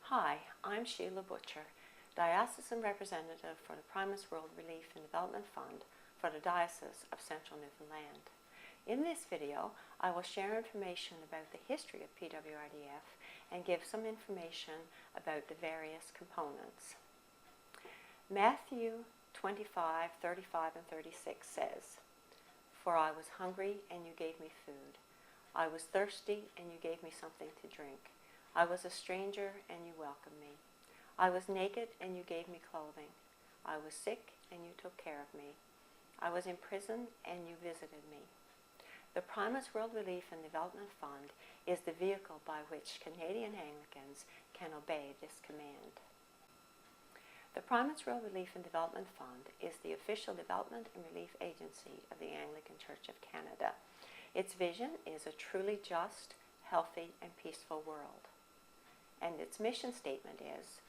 Hi, I'm Sheila Butcher, Diocesan Representative for the Primates World Relief and Development Fund for the Diocese of Central Newfoundland. In this video, I will share information about the history of PWRDF and give some information about the various components. Matthew 25, 35 and 36 says, "For I was hungry and you gave me food. I was thirsty and you gave me something to drink. I was a stranger and you welcomed me. I was naked and you gave me clothing. I was sick and you took care of me. I was in prison and you visited me." The Primates World Relief and Development Fund is the vehicle by which Canadian Anglicans can obey this command. The Primates World Relief and Development Fund is the official development and relief agency of the Anglican Church of Canada. Its vision is a truly just, healthy, and peaceful world. And its mission statement is,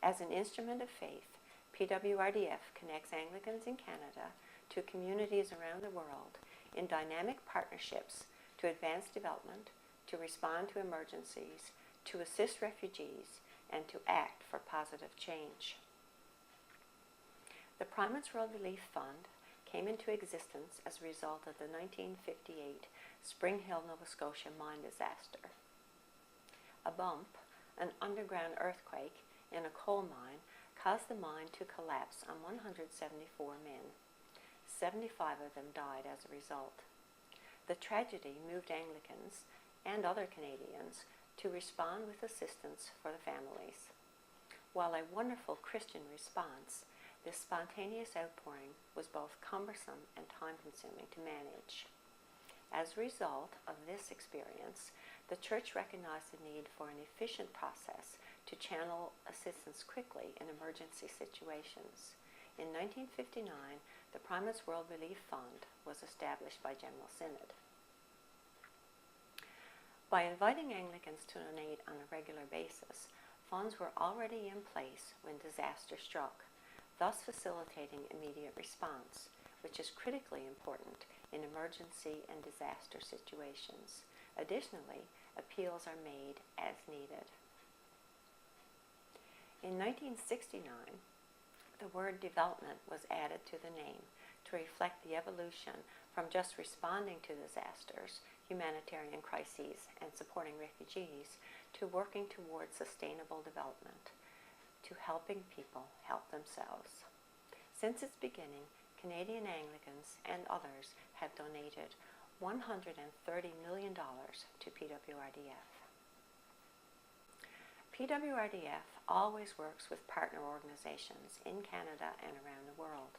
as an instrument of faith, PWRDF connects Anglicans in Canada to communities around the world in dynamic partnerships to advance development, to respond to emergencies, to assist refugees, and to act for positive change. The Primates World Relief Fund came into existence as a result of the 1958 Spring Hill, Nova Scotia mine disaster. A bump, an underground earthquake in a coal mine, caused the mine to collapse on 174 men. 75 of them died as a result. The tragedy moved Anglicans and other Canadians to respond with assistance for the families. While a wonderful Christian response, this spontaneous outpouring was both cumbersome and time-consuming to manage. As a result of this experience, the Church recognized the need for an efficient process to channel assistance quickly in emergency situations. In 1959, the Primates World Relief Fund was established by General Synod. By inviting Anglicans to donate on a regular basis, funds were already in place when disaster struck, thus facilitating immediate response, which is critically important in emergency and disaster situations. Additionally, appeals are made as needed. In 1969, the word development was added to the name to reflect the evolution from just responding to disasters, humanitarian crises, and supporting refugees to working towards sustainable development, to helping people help themselves. Since its beginning, Canadian Anglicans and others have donated $130 million to PWRDF. PWRDF always works with partner organizations in Canada and around the world.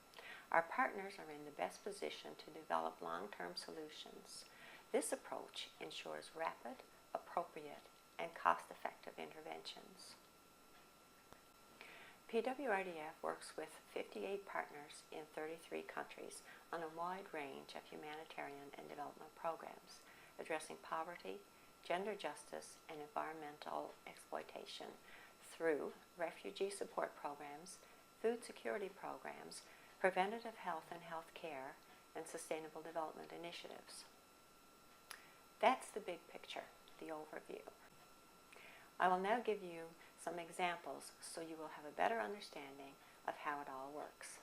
Our partners are in the best position to develop long-term solutions. This approach ensures rapid, appropriate, and cost-effective interventions. PWRDF works with 58 partners in 33 countries on a wide range of humanitarian and development programs addressing poverty, gender justice, and environmental exploitation through refugee support programs, food security programs, preventative health and health care, and sustainable development initiatives. That's the big picture, the overview. I will now give you some examples so you will have a better understanding of how it all works.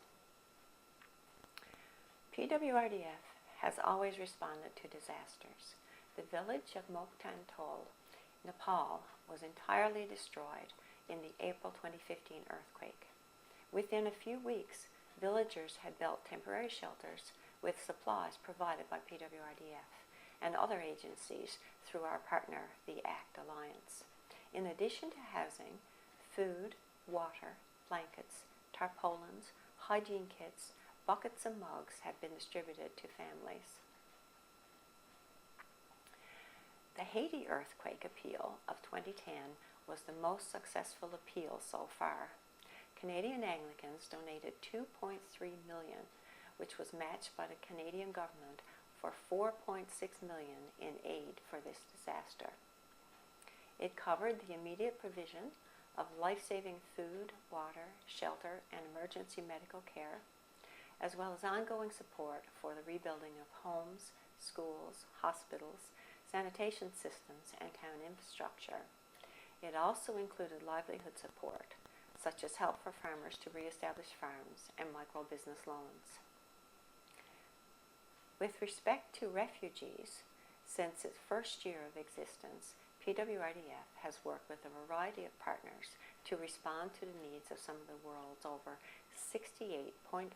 PWRDF has always responded to disasters. The village of Moktan Tol, Nepal, was entirely destroyed in the April 2015 earthquake. Within a few weeks, villagers had built temporary shelters with supplies provided by PWRDF and other agencies through our partner, the ACT Alliance. In addition to housing, food, water, blankets, tarpaulins, hygiene kits, buckets and mugs have been distributed to families. The Haiti earthquake appeal of 2010 was the most successful appeal so far. Canadian Anglicans donated $2.3 million, which was matched by the Canadian government for $4.6 million in aid for this disaster. It covered the immediate provision of life-saving food, water, shelter, and emergency medical care, as well as ongoing support for the rebuilding of homes, schools, hospitals, sanitation systems, and town infrastructure. It also included livelihood support, such as help for farmers to re-establish farms and micro-business loans. With respect to refugees, since its first year of existence, PWRDF has worked with a variety of partners to respond to the needs of some of the world's over 68.5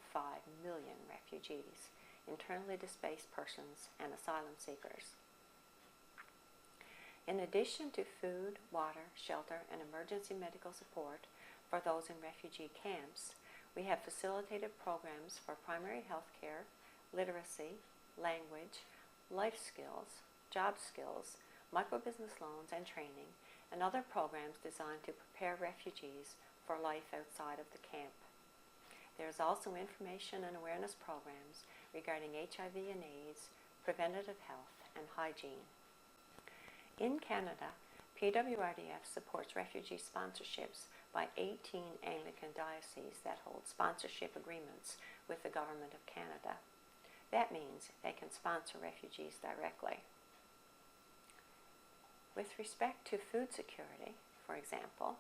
million refugees, internally displaced persons, and asylum seekers. In addition to food, water, shelter, and emergency medical support for those in refugee camps, we have facilitated programs for primary health care, literacy, language, life skills, job skills, microbusiness loans and training, and other programs designed to prepare refugees for life outside of the camp. There is also information and awareness programs regarding HIV and AIDS, preventative health, and hygiene. In Canada, PWRDF supports refugee sponsorships by 18 Anglican dioceses that hold sponsorship agreements with the Government of Canada. That means they can sponsor refugees directly. With respect to food security, for example,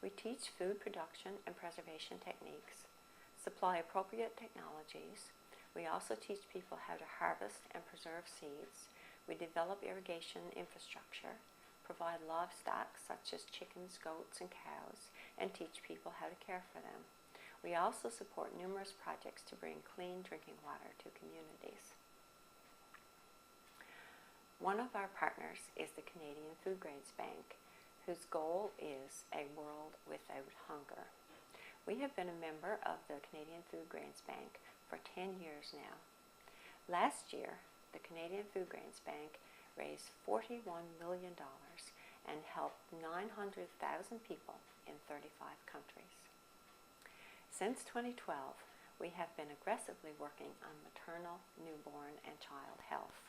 we teach food production and preservation techniques, supply appropriate technologies. We also teach people how to harvest and preserve seeds. We develop irrigation infrastructure, provide livestock such as chickens, goats, and cows, and teach people how to care for them. We also support numerous projects to bring clean drinking water to communities. One of our partners is the Canadian Food Grains Bank, whose goal is a world without hunger. We have been a member of the Canadian Food Grains Bank for 10 years now. Last year, the Canadian Food Grains Bank raised $41 million and helped 900,000 people in 35 countries. Since 2012, we have been aggressively working on maternal, newborn, and child health.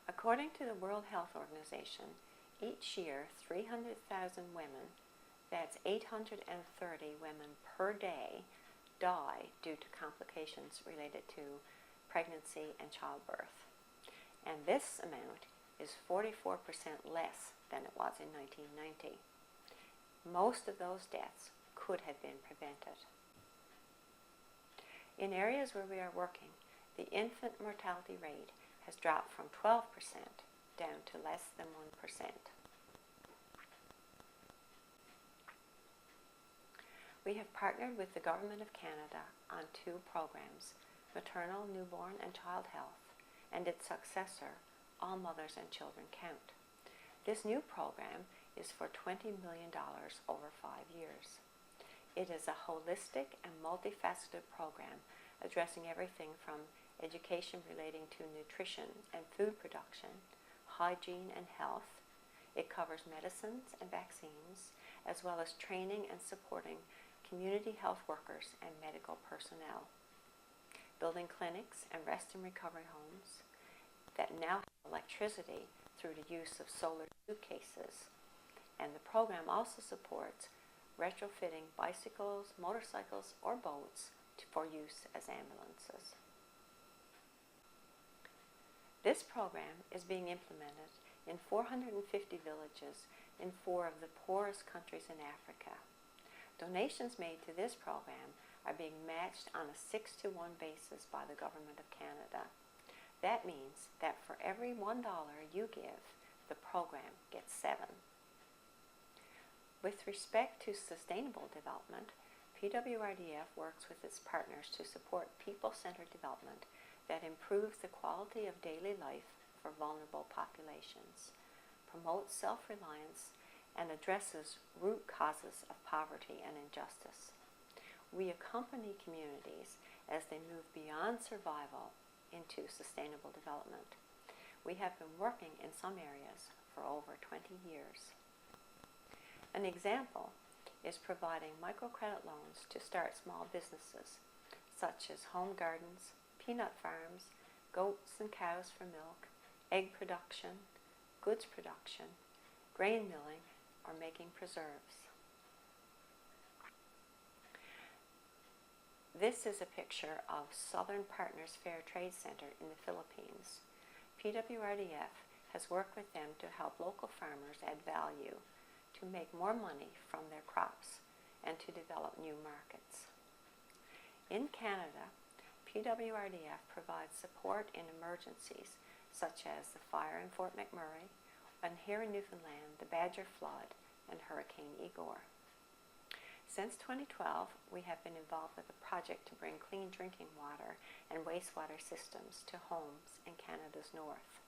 According to the World Health Organization, each year 300,000 women, that's 830 women per day, die due to complications related to pregnancy and childbirth. And this amount is 44% less than it was in 1990. Most of those deaths could have been prevented. In areas where we are working, the infant mortality rate has dropped from 12% down to less than 1%. We have partnered with the Government of Canada on 2 programs, Maternal, Newborn, and Child Health, and its successor, All Mothers and Children Count. This new program is for $20 million over 5 years. It is a holistic and multifaceted program addressing everything from education relating to nutrition and food production, hygiene and health. It covers medicines and vaccines, as well as training and supporting community health workers and medical personnel, building clinics and rest and recovery homes that now have electricity through the use of solar suitcases. And the program also supports retrofitting bicycles, motorcycles, or boats for use as ambulances. This program is being implemented in 450 villages in 4 of the poorest countries in Africa. Donations made to this program are being matched on a 6-to-1 basis by the Government of Canada. That means that for every $1 you give, the program gets 7. With respect to sustainable development, PWRDF works with its partners to support people-centered development that improves the quality of daily life for vulnerable populations, promotes self-reliance, and addresses root causes of poverty and injustice. We accompany communities as they move beyond survival into sustainable development. We have been working in some areas for over 20 years. An example is providing microcredit loans to start small businesses, such as home gardens, peanut farms, goats and cows for milk, egg production, goods production, grain milling, or making preserves. This is a picture of Southern Partners Fair Trade Center in the Philippines. PWRDF has worked with them to help local farmers add value, to make more money from their crops, and to develop new markets. In Canada, PWRDF provides support in emergencies such as the fire in Fort McMurray, and here in Newfoundland, the Badger flood and Hurricane Igor. Since 2012, we have been involved with a project to bring clean drinking water and wastewater systems to homes in Canada's north.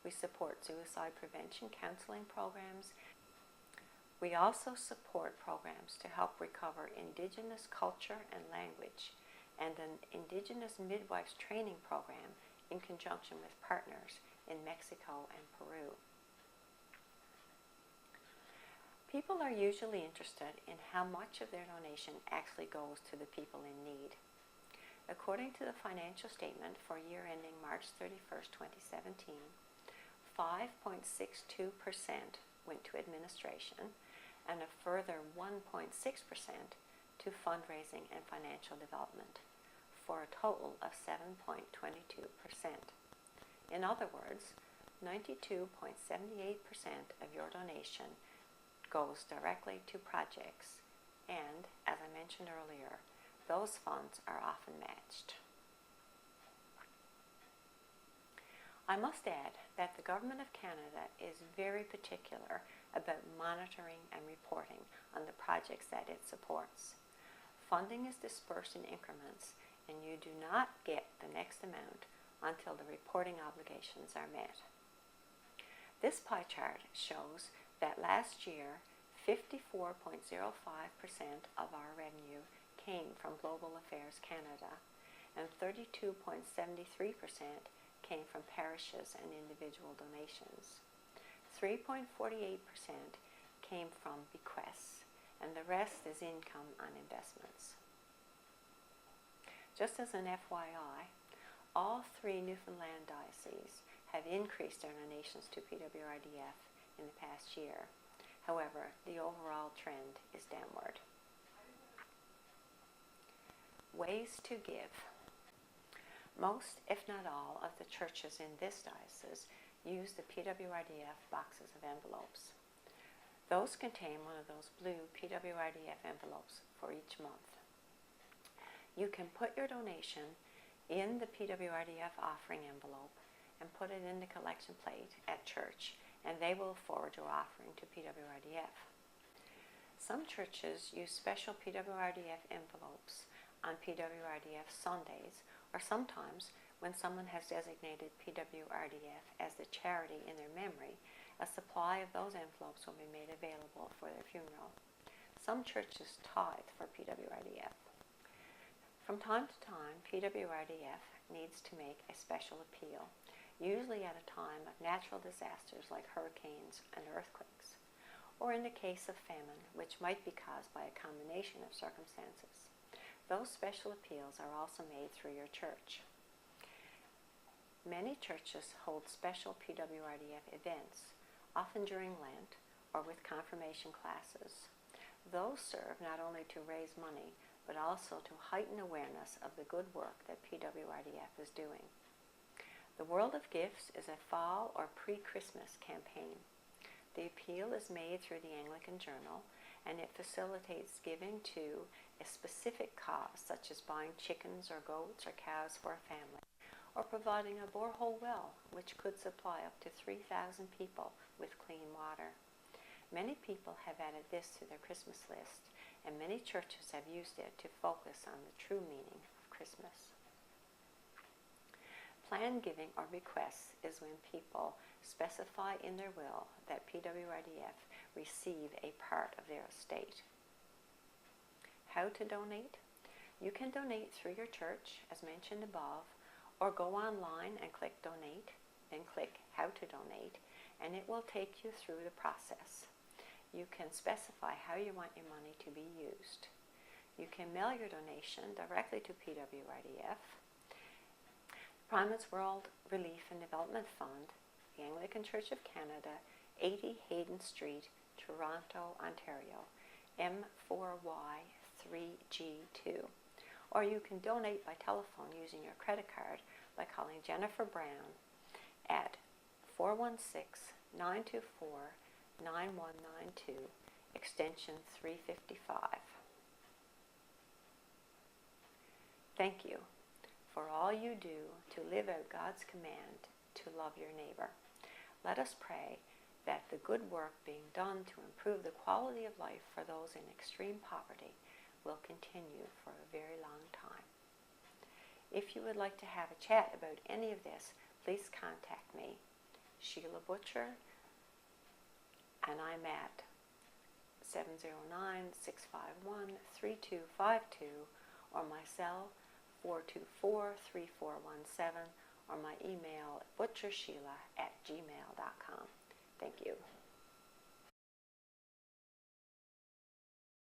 We support suicide prevention counseling programs. We also support programs to help recover Indigenous culture and language, and an Indigenous midwives training program in conjunction with partners in Mexico and Peru. People are usually interested in how much of their donation actually goes to the people in need. According to the financial statement for year ending March 31st, 2017, 5.62% went to administration and a further 1.6% to fundraising and financial development, for a total of 7.22%. In other words, 92.78% of your donation goes directly to projects, and, as I mentioned earlier, those funds are often matched. I must add that the Government of Canada is very particular about monitoring and reporting on the projects that it supports. Funding is dispersed in increments, and you do not get the next amount until the reporting obligations are met. This pie chart shows that last year, 54.05% of our revenue came from Global Affairs Canada, and 32.73% came from parishes and individual donations. 3.48% came from bequests, and the rest is income on investments. Just as an FYI, all three Newfoundland dioceses have increased their donations to PWRDF in the past year. However, the overall trend is downward. Ways to give. Most, if not all, of the churches in this diocese use the PWRDF boxes of envelopes. Those contain one of those blue PWRDF envelopes for each month. You can put your donation in the PWRDF offering envelope and put it in the collection plate at church, and they will forward your offering to PWRDF. Some churches use special PWRDF envelopes on PWRDF Sundays, or sometimes when someone has designated PWRDF as the charity in their memory, a supply of those envelopes will be made available for their funeral. Some churches tithe for PWRDF. From time to time, PWRDF needs to make a special appeal, usually at a time of natural disasters like hurricanes and earthquakes, or in the case of famine, which might be caused by a combination of circumstances. Those special appeals are also made through your church. Many churches hold special PWRDF events, often during Lent or with confirmation classes. Those serve not only to raise money, but also to heighten awareness of the good work that PWRDF is doing. The World of Gifts is a fall or pre-Christmas campaign. The appeal is made through the Anglican Journal, and it facilitates giving to a specific cause, such as buying chickens or goats or cows for a family, or providing a borehole well, which could supply up to 3,000 people with clean water. Many people have added this to their Christmas list, and many churches have used it to focus on the true meaning of Christmas. Planned giving or bequests is when people specify in their will that PWRDF receive a part of their estate. How to donate? You can donate through your church, as mentioned above, or go online and click Donate, then click How to Donate, and it will take you through the process. You can specify how you want your money to be used. You can mail your donation directly to PWRDF, Primates World Relief and Development Fund, the Anglican Church of Canada, 80 Hayden Street, Toronto, Ontario, M4Y3G2. Or you can donate by telephone using your credit card by calling Jennifer Brown at 416-924-9192, extension 355. Thank you for all you do to live out God's command to love your neighbor. Let us pray that the good work being done to improve the quality of life for those in extreme poverty will continue for a very long time. If you would like to have a chat about any of this, please contact me, Sheila Butcher, and I'm at 709-651-3252, or my cell 424-3417, or my email butchersheila@gmail.com. Thank you.